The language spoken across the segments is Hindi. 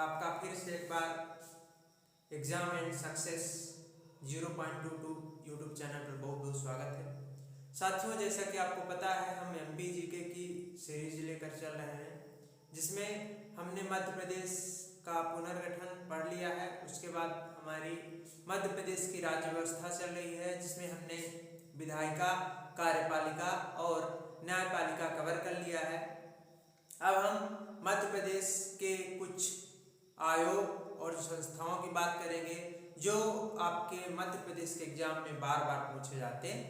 आपका फिर से एक बार exam and success 0.22 YouTube channel पर बहुत बहुत स्वागत है। साथियों, जैसा कि आपको पता है, हम एमपी जीके की सीरीज लेकर चल रहे हैं, जिसमें हमने मध्य प्रदेश का पुनर्गठन पढ़ लिया है। उसके बाद हमारी मध्य प्रदेश की राज्य व्यवस्था चल रही है, जिसमें हमने विधायिका, कार्यपालिका और न्यायपालिका कवर कर लिया है। अब हम मध्य प्रदेश के कुछ आयोग और संस्थाओं की बात करेंगे जो आपके मध्य प्रदेश के एग्जाम में बार बार पूछे जाते हैं।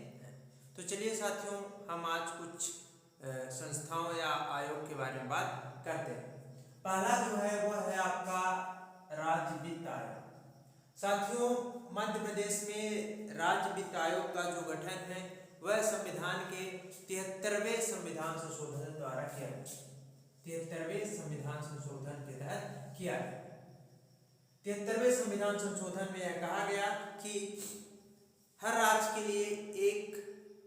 तो चलिए साथियों, हम आज कुछ संस्थाओं या आयोग के बारे में बात करते हैं। पहला जो है वह है आपका राज्य वित्त आयोग। साथियों, मध्य प्रदेश में राज्य वित्त आयोग का जो गठन है वह संविधान के 73वें संविधान संशोधन द्वारा किया गया। 73वें संविधान संशोधन के तहत किया गया। 73वें संविधान संशोधन में यह कहा गया कि हर राज्य के लिए एक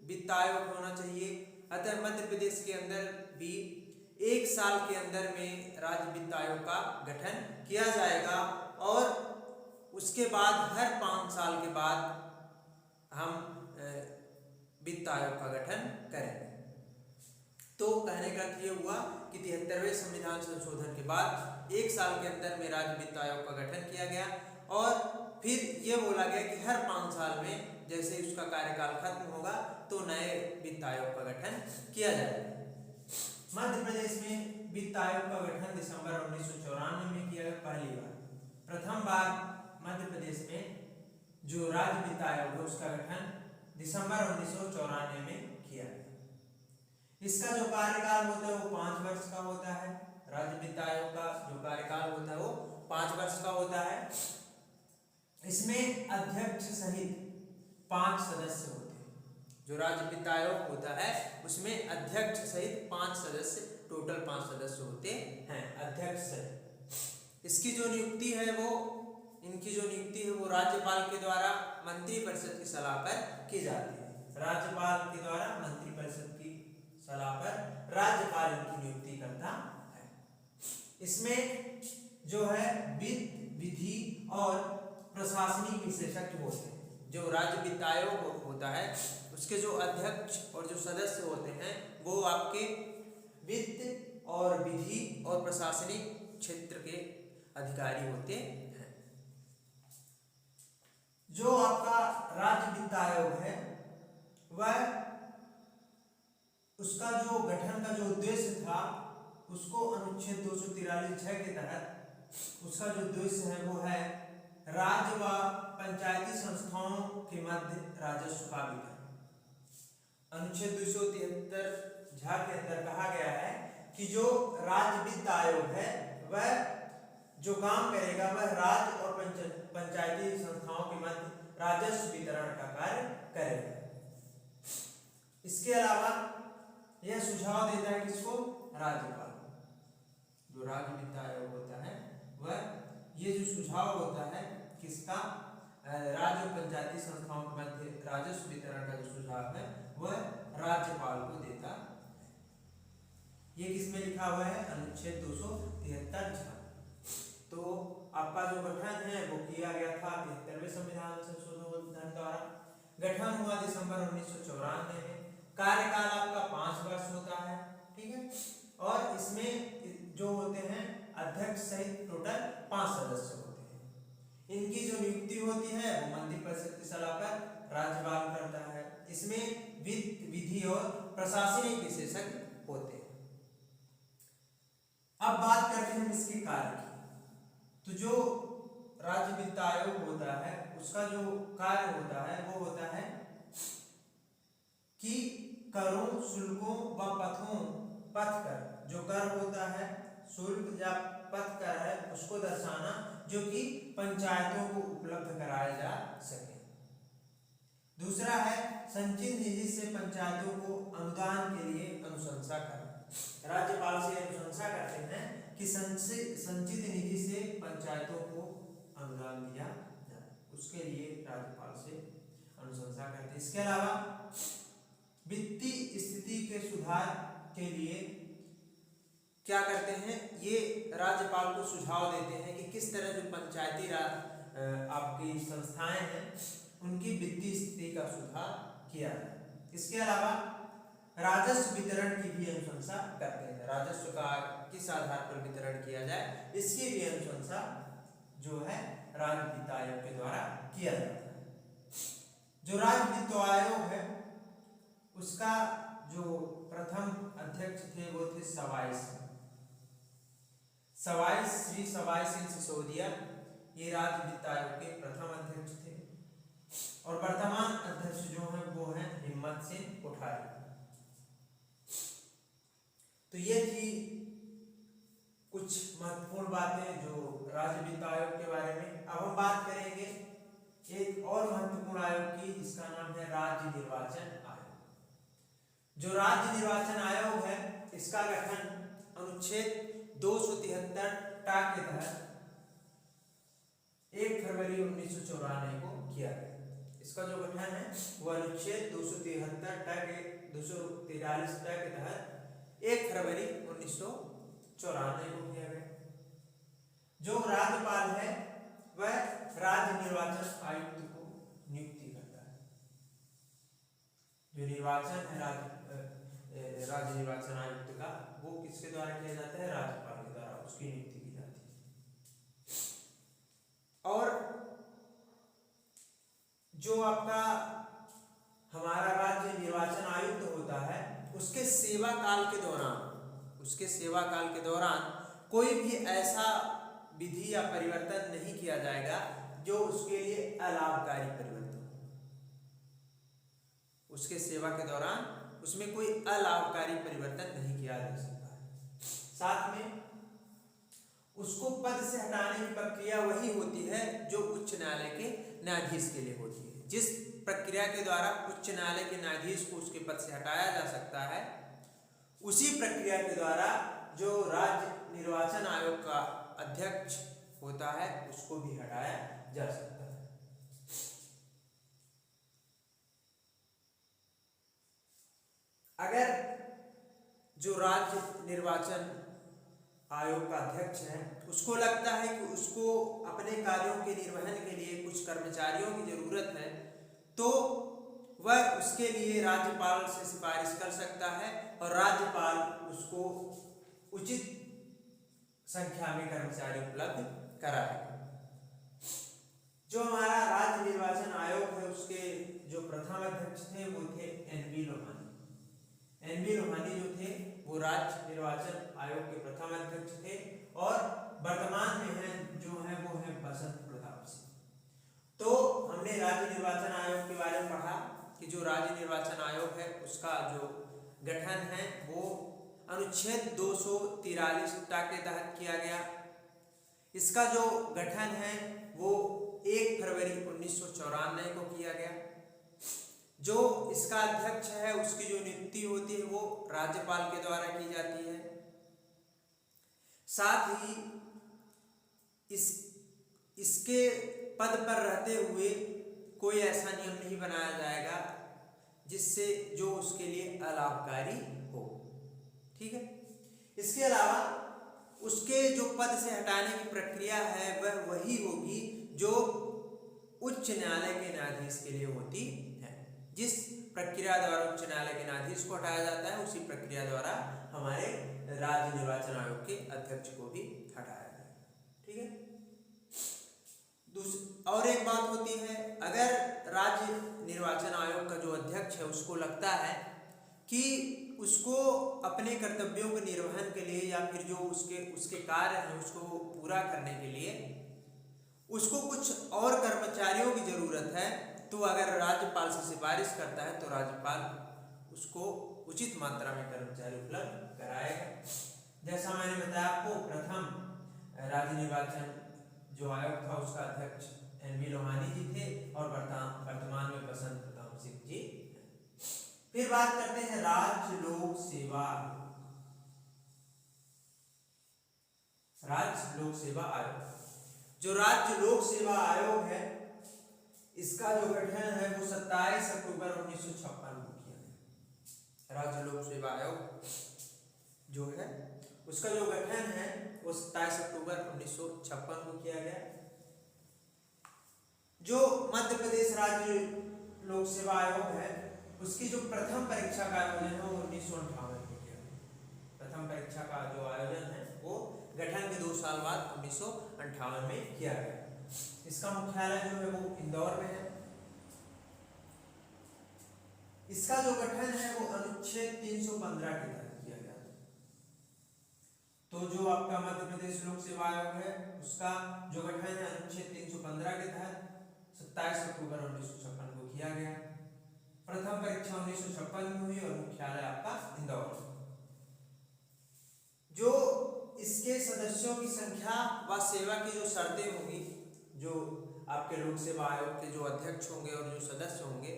वित्त आयोग होना चाहिए। अतः मध्य प्रदेश के अंदर भी 1 साल के अंदर में राज्य वित्त आयोग का गठन किया जाएगा और उसके बाद हर 5 साल के बाद हम वित्त आयोग का गठन करेंगे। तो कहने का अर्थ ये हुआ कि 73वें संविधान संशोधन के बाद 1 साल के अंदर में राज्य वित्त आयोग का गठन किया गया और फिर ये बोला गया कि हर 5 साल में जैसे उसका कार्यकाल खत्म होगा तो नए वित्त आयोग का गठन किया जाएगा। मध्य प्रदेश में वित्त आयोग का गठन दिसंबर 1994 में किया गया। पहली बार, प्रथम बार मध्य प्रदेश में जो राज्य वित्त आयोग है उसका गठन दिसंबर 1994 में किया गया। इसका जो कार्यकाल होता है वो 5 वर्ष का होता है। राज्य वित्त आयोग का जो कार्यकाल होता है वो 5 वर्ष का होता है। इसमें अध्यक्ष सहित 5 सदस्य होते हैं। जो राज्य वित्त आयोग होता है उसमें अध्यक्ष सहित 5 सदस्य, टोटल 5 सदस्य होते हैं, अध्यक्ष सहित। इसकी जो नियुक्ति है इनकी जो नियुक्ति है वो राज्यपाल के द्वारा मंत्रिपरिषद की सलाह पर की जाती है। राज्यपाल के द्वारा मंत्रिपरिषद की सलाह पर राज्यपाल इनकी नियुक्ति करता है। इसमें जो है वित्त, विधि और प्रशासनिक विशेषज्ञ होते हैं। जो राज्य वित्त आयोग होता है उसके जो अध्यक्ष और जो सदस्य होते हैं वो आपके वित्त और विधि और प्रशासनिक क्षेत्र के अधिकारी होते हैं। जो आपका राज्य वित्त आयोग है वह उसका जो गठन का जो उद्देश्य था उसको अनुच्छेद 243(6) के तहत उसका जो उद्देश्य है वो है राज्य व पंचायती संस्थाओं के मध्य राजस्व का वितरण। अनुच्छेद 273(6) के अंदर कहा गया है कि जो राज्य वित्त आयोग है वह जो काम करेगा वह राज्य और पंचायती संस्थाओं के मध्य राजस्व वितरण का कार्य करेगा। इसके अलावा यह सुझाव देता है किसको? राज्यपाल। जो राज्य वित्त आयोग होता है वह ये जो सुझाव होता है किसका? राज्य और पंचायती संस्थाओं के मध्य राजस्व वितरण का जो सुझाव है वह राज्यपाल को देता है। ये किसमें लिखा हुआ है? अनुच्छेद 273(6). तो आपका जो गठन है वो किया गया था 73वें संविधान संशोधन द्वारा। गठन हुआ दिसंबर 1994 में। कार्यकाल आपका 5 वर्ष होता है, ठीक है। और इसमें जो होते हैं अध्यक्ष सहित टोटल 5 सदस्य होते हैं। इनकी जो नियुक्ति होती है वो मंत्रिपरिषद की सलाह पर राज्यपाल करता है। इसमें वित्त, विधि और प्रशासनिक विशेषज्ञ होते हैं। अब बात करते हैं इसके कार्य की। तो जो राज्य वित्त आयोग होता है उसका जो कार्य होता है वो होता है कि करों, शुल्कों व पथ कर, जो कर होता है, शुल्क या पथ कर है उसको दर्शाना जो कि पंचायतों को उपलब्ध कराया जा सके। दूसरा है संचित निधि से पंचायतों को अनुदान के लिए अनुशंसा करना। राज्यपाल से अनुशंसा करते हैं कि संचित निधि से पंचायतों को अनुदान दिया जाए, उसके लिए राज्यपाल से अनुशंसा करते हैं। इसके अलावा वित्तीय स्थिति के सुधार के लिए क्या करते हैं, ये राज्यपाल को सुझाव देते हैं कि किस तरह जो पंचायती राज आपकी संस्थाएं हैं उनकी वित्तीय स्थिति का सुधार किया जाए। इसके अलावा राजस्व वितरण की भी अनुशंसा करते हैं। राजस्व का किस आधार पर वितरण किया जाए इसकी भी अनुशंसा जो है राज्य वित्त आयोग के द्वारा किया जाता है। जो राज्य वित्त आयोग है उसका जो प्रथम अध्यक्ष थे वो थे श्री सवाई सिंह सिसोदिया। ये राज्य वित्त आयोग के प्रथम अध्यक्ष थे और वर्तमान अध्यक्ष जो है वो है हिम्मत सिंह कोठारी। तो ये थी कुछ महत्वपूर्ण बातें जो राज्य वित्त आयोग के बारे में। अब हम बात करेंगे एक और महत्वपूर्ण आयोग की जिसका नाम है राज्य निर्वाचन आयोग। जो राज्य निर्वाचन आयोग है इसका गठन अनुच्छेद 273 टा के तहत 1 फरवरी 1994 को किया गया। इसका जो गठन है वो अनुच्छेद 273 टा के 243 टा के तहत 1 फरवरी 1994 को किया गया। जो राज्यपाल है वह राज्य निर्वाचन आयुक्त को नियुक्ति करता है। जो निर्वाचन है राज्य निर्वाचन आयुक्त का वो किसके द्वारा किया जाता है, राज्यपाल के द्वारा उसकी नियुक्ति की जाती है। और जो आपका हमारा राज्य निर्वाचन आयुक्त होता है उसके सेवा काल के दौरान कोई भी ऐसा विधि या परिवर्तन नहीं किया जाएगा जो उसके लिए अलाभकारी परिवर्तन हो। उसके सेवा के दौरान उसमें कोई अलाभकारी परिवर्तन नहीं किया जा सकता है। साथ में उसको पद से हटाने की प्रक्रिया वही होती है जो उच्च न्यायालय के न्यायाधीश के लिए होती है। जिस प्रक्रिया के द्वारा उच्च न्यायालय के न्यायाधीश को उसके पद से हटाया जा सकता है उसी प्रक्रिया के द्वारा जो राज्य निर्वाचन आयोग का अध्यक्ष होता है उसको भी हटाया जा सकता है। अगर जो राज्य निर्वाचन आयोग का अध्यक्ष है उसको लगता है कि उसको अपने कार्यों के निर्वहन के लिए कुछ कर्मचारियों की जरूरत है तो वह उसके लिए राज्यपाल से सिफारिश कर सकता है और राज्यपाल उसको उचित संख्या में कर्मचारी उपलब्ध कराएगा। जो हमारा राज्य निर्वाचन आयोग है उसके जो प्रथम अध्यक्ष थे वो थे एन.वी. लोहानी जो थे वो राज्य निर्वाचन आयोग के प्रथम अध्यक्ष थे और वर्तमान में है जो है वो है बसंत प्रताप सिंह। तो हमने राज्य निर्वाचन आयोग के बारे में पढ़ा कि जो राज्य निर्वाचन आयोग है उसका जो गठन है वो अनुच्छेद 243 टा के तहत किया गया। इसका जो गठन है वो 1 फरवरी 1994 को किया गया। जो इसका अध्यक्ष है उसकी जो नियुक्ति होती है वो राज्यपाल के द्वारा की जाती है। साथ ही इसके पद पर रहते हुए कोई ऐसा नियम नहीं बनाया जाएगा जिससे जो उसके लिए अलाभकारी हो। ठीक है। इसके अलावा उसके जो पद से हटाने की प्रक्रिया है वह वही होगी जो उच्च न्यायालय के न्यायाधीश के लिए होती है। जिस प्रक्रिया द्वारा उच्च न्यायालय के न्यायाधीश को हटाया जाता है उसी प्रक्रिया द्वारा हमारे राज्य निर्वाचन आयोग के अध्यक्ष को भी हटाया जाएगा। ठीक है। और एक बात होती है, अगर राज्य निर्वाचन आयोग का जो अध्यक्ष है उसको लगता है कि उसको अपने कर्तव्यों के निर्वहन के लिए या फिर जो उसके कार्य हैं उसको पूरा करने के लिए उसको कुछ और कर्मचारियों की जरूरत है तो अगर राज्यपाल से सिफारिश करता है तो राज्यपाल उसको उचित मात्रा में कर्मचारी उपलब्ध कराएगा। जैसा मैंने बताया आपको, प्रथम राज्य निर्वाचन जो आयोग था उसका अध्यक्ष एन.वी. लोहानी जी थे और वर्तमान में बसंत प्रताप सिंह जी। फिर बात करते हैं राज्य लोक सेवा आयोग। जो राज्य लोक सेवा आयोग है इसका जो गठन है वो 27 अक्टूबर 1956 को किया गया। राज्य लोक सेवा आयोग जो है उसका जो गठन है वो 27 अक्टूबर 1956 को किया गया। जो मध्य प्रदेश राज्य लोक सेवा आयोग है उसकी जो प्रथम परीक्षा का आयोजन है वो 1958 में किया गया। प्रथम परीक्षा का जो आयोजन है वो गठन के 2 साल बाद 1958 में किया गया। इसका मुख्यालय जो है वो इंदौर में है। इसका जो गठन है वो अनुच्छेद 315 के तहत किया गया। तो जो आपका मध्य प्रदेश लोक सेवा आयोग है उसका जो गठन है अनुच्छेद 315 के तहत 27 अक्टूबर 1956 को किया गया। प्रथम परीक्षा 1956 में हुई और मुख्यालय आपका इंदौर। जो इसके सदस्यों की संख्या व सेवा की जो शर्तें होंगी, जो आपके लोक सेवा आयोग के जो अध्यक्ष होंगे और जो सदस्य होंगे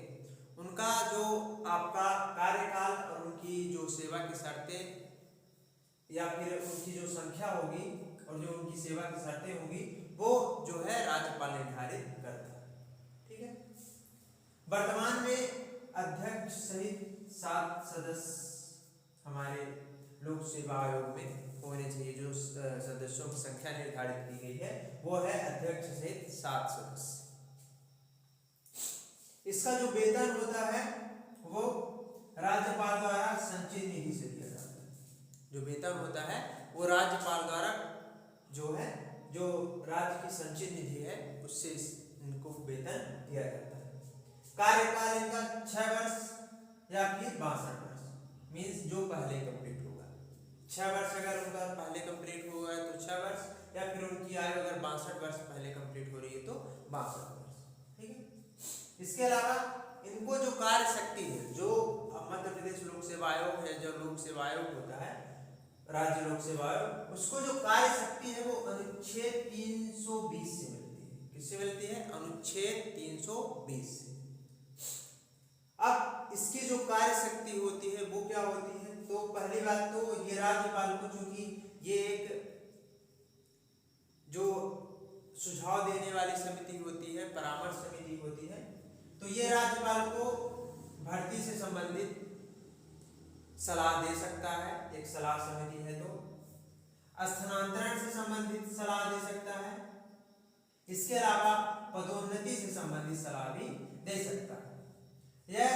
उनका जो आपका कार्यकाल और उनकी जो सेवा की शर्तें या फिर उनकी जो संख्या होगी और जो उनकी सेवा की शर्तें होंगी वो जो है राज्यपाल निर्धारित करता है। ठीक है। वर्तमान में अध्यक्ष सहित 7 सदस्य हमारे लोक सेवा आयोग में होने चाहिए। जो सदस्यों की संख्या निर्धारित की गई है वो है अध्यक्ष सहित 7 सदस्य। इसका जो वेतन होता है वो राज्यपाल द्वारा संचित निधि से दिया जाता है। जो वेतन होता है वो राज्यपाल द्वारा जो है जो राज्य की संचित निधि है उससे इनको वेतन दिया जाता है। कार्यकाल इनका 6 वर्ष या फिर 62 वर्ष, मीन्स जो पहले कंप्लीट होगा। 6 वर्ष अगर उनका पहले कंप्लीट हुआ है तो 6 वर्ष, या फिर उनकी आयु अगर 62 वर्ष पहले कंप्लीट हो रही है तो 62 वर्ष। ठीक है। इसके अलावा इनको जो कार्य शक्ति है, जो मध्य प्रदेश लोक सेवा आयोग है, जो लोक सेवा आयोग होता है राज्य लोक सेवा आयोग, उसको जो कार्य शक्ति है वो अनुच्छेद 320 से मिलती है। किससे मिलती है? अनुच्छेद 320 से। अब इसकी जो कार्य शक्ति होती है वो क्या होती है? तो पहली बात तो ये राज्यपाल को, चूंकि ये एक जो सुझाव देने वाली समिति होती है, परामर्श समिति होती है, तो ये राज्यपाल को भर्ती से संबंधित सलाह दे सकता है। एक सलाह समिति है। तो स्थानांतरण से संबंधित सलाह दे सकता है। इसके अलावा पदोन्नति से संबंधित सलाह भी दे सकता है। यह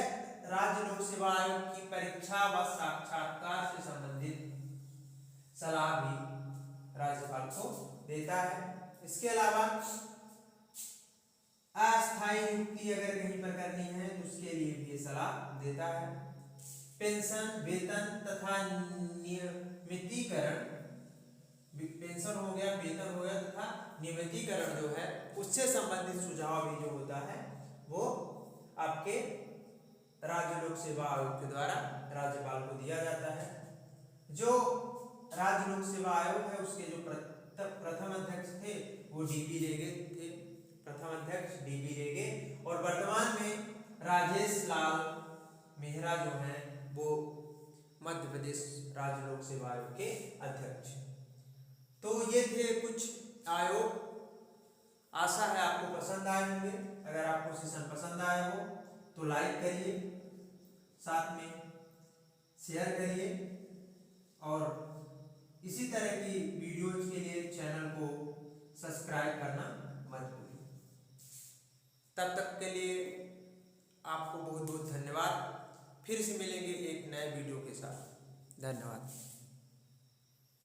राज्य लोक सेवा आयोग की परीक्षा व साक्षात्कार से संबंधित सलाह भी राज्यपाल को देता है। इसके अलावा अस्थायी नियुक्ति अगर कहीं पर करनी है तो उसके लिए भी सलाह देता है। पेंशन, वेतन तथा नियमितीकरण, पेंशन हो गया, वेतन हो गया तथा नियमितीकरण जो है उससे संबंधित सुझाव भी जो होता है वो आपके राज्य लोक सेवा आयोग के द्वारा राज्यपाल को दिया जाता है। जो राज्य लोक सेवा आयोग है उसके जो प्रथम अध्यक्ष थे वो डीबी रेगे थे। प्रथम अध्यक्ष डीबी रेगे, और वर्तमान में राजेश लाल मेहरा जो है वो मध्य प्रदेश राज्य लोक सेवा आयोग के अध्यक्ष। तो ये थे कुछ आयोग। आशा है आपको पसंद आए होंगे। अगर आपको सेशन पसंद आया हो तो लाइक करिए, साथ में शेयर करिए, और इसी तरह की वीडियोज के लिए चैनल को सब्सक्राइब करना मत भूलिए। तब तक के लिए आपको बहुत बहुत धन्यवाद। फिर से मिलेंगे एक नए वीडियो के साथ। धन्यवाद।